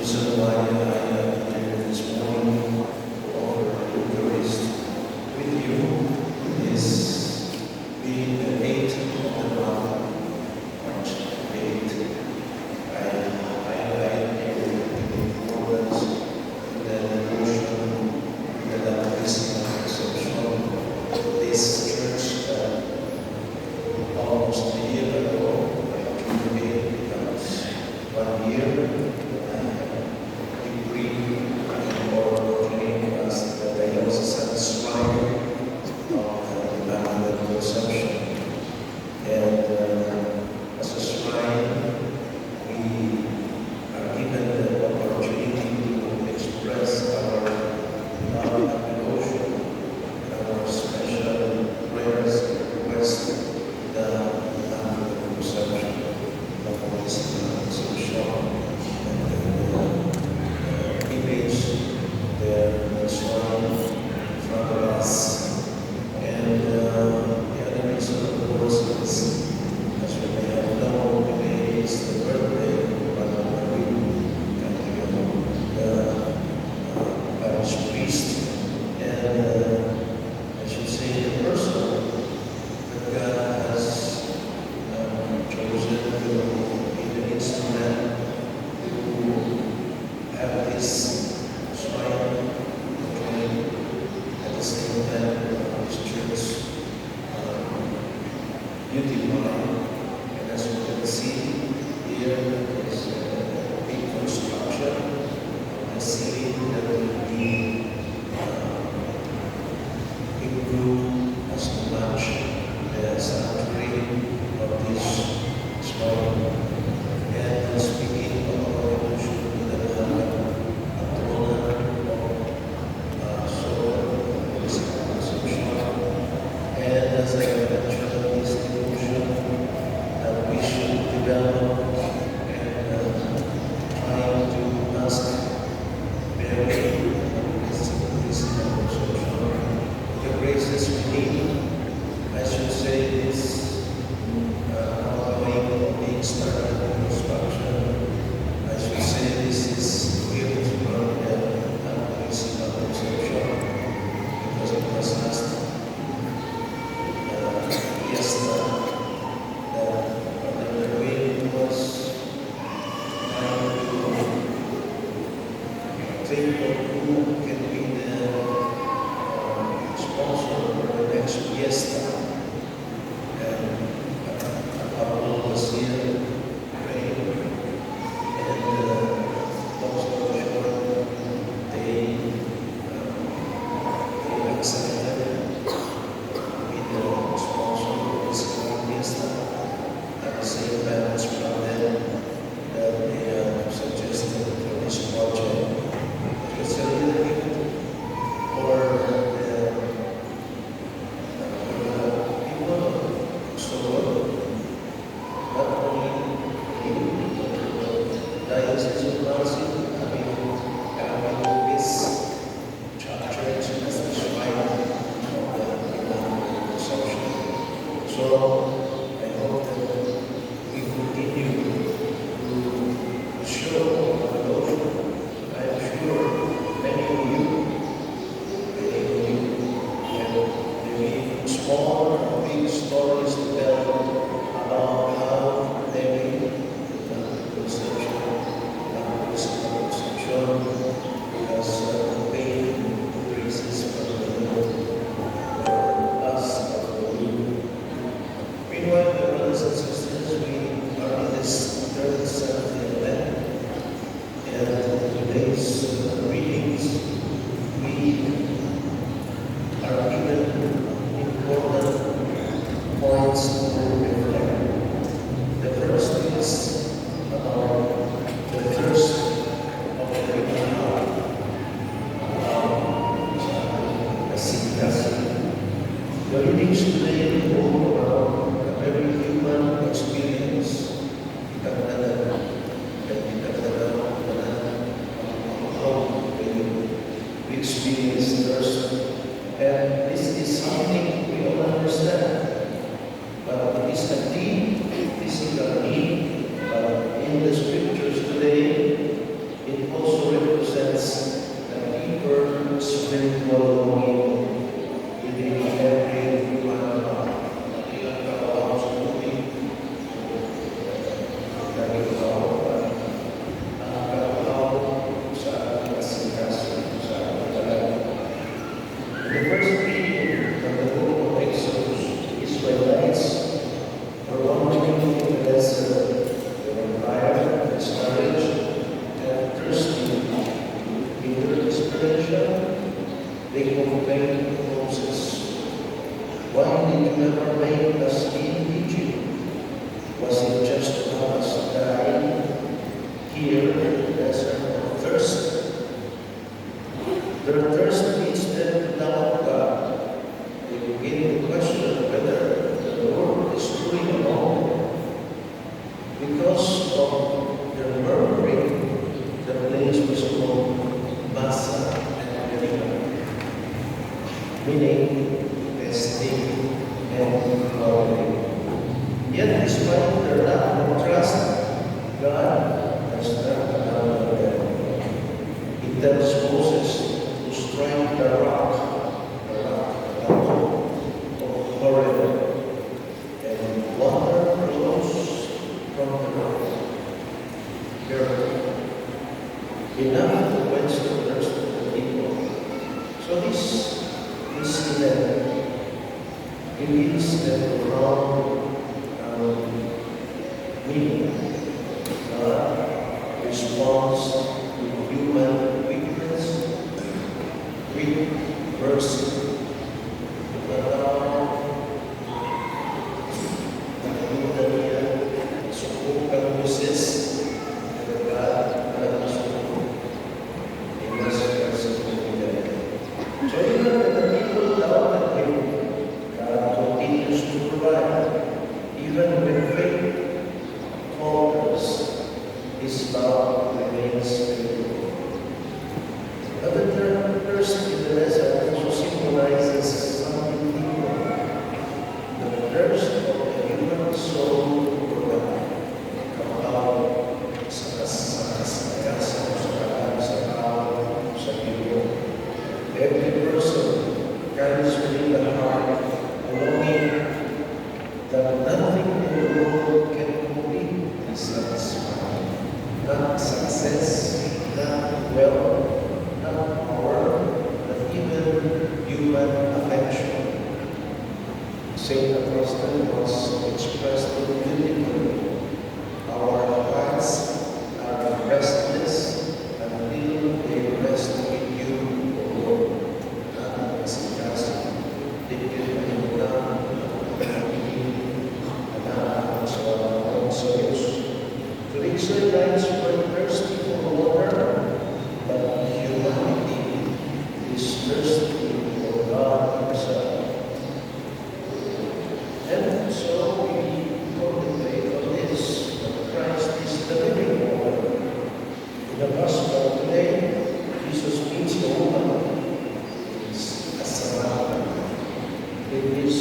reason why I am here this morning for Eucharist with you is being the 8th of the month, March 8th. I highlight the importance of the devotion that I'm listening to this church almost a year ago, today becomes 1 year. We proclaim us that they also satisfy of the Immaculate Conception. And as a shrine, we are given the opportunity to express our love and devotion, our special prayers and requests to the Immaculate Conception of Holy Spirit. So shown image there in the shrine in front of us. And the other reason, of course, is, as we may have known, today is the birthday of Brother Marie Cantillo, the parish priest. And I should say the person that God has chosen to be the instrument to have this shrine proclaimed at the same time of this church beautified. And as you can see here is a big construction of the ceiling that will be improved as to match the sanctuary of this shrine. And speaking of our devotion to the patrona of Soul, Holy Conception, and as I mentioned, this devotion that we should develop and trying to ask Mary, the graces we need. I should say this ongoing being started in construction. I should say this is really from the Immaculate Conception, because it was last fiesta that Brother Wayne was trying to think of who can be the sponsor for the next fiesta. And Pablo was here praying, and long story short, they accepted to be the sponsor for this fiesta. At the same time, it's from them that they suggested for this project. It's a little bit for people, so not only the Diocese of Brazil, having this church as the shrine of the Immaculate Conception. So I hope that we continue to show our devotion. I'm sure many of you have maybe small or big stories to tell about how Mary, the Conception, has paid praises for the Lord for us as a group. Meanwhile, my brothers and sisters, we are on this third Saturday of Lent, and today's readings, we are given important points to reflect. The first is about the thirst of the living God, the readings today go around a very human experience. We experience thirst, and this is something we all understand. But it is a deep physical need. But in the scriptures today, it also wandering in the desert of thirst. Their thirst leads them to doubt God. They begin to question whether the Lord is truly alone. Because of their murmuring, the place was called Massa and Meribah, meaning testing and glory. Yet, despite their lack of trust, God has not abandoned them. He tells Moses to strike the rock, the of Horeb, and water flows from the rock. Miracle. Enough to quench the thirst of the people. So this incident reveals the profound meaning. God responds to human weakness with mercy. So even when the people doubted him, God continues to provide. Even when faith falters, his love remains faithful. But the term thirst in the desert also symbolizes something deeper. The thirst of the human soul for God. Kapag sa tao, sa Diyos. Every person carries within the heart a longing that nothing in the world can completely satisfy. Not success, not wealth, not power, but even human affection. St. Augustine was expressed beautifully. Our hearts are restless until they rest with you, O Lord. So the Israelites were thirsty for water, but humanity is thirsty for God Himself. And so we contemplate on this, that Christ is the living water. In the Gospel today, Jesus meets a woman, a Samaritan. It is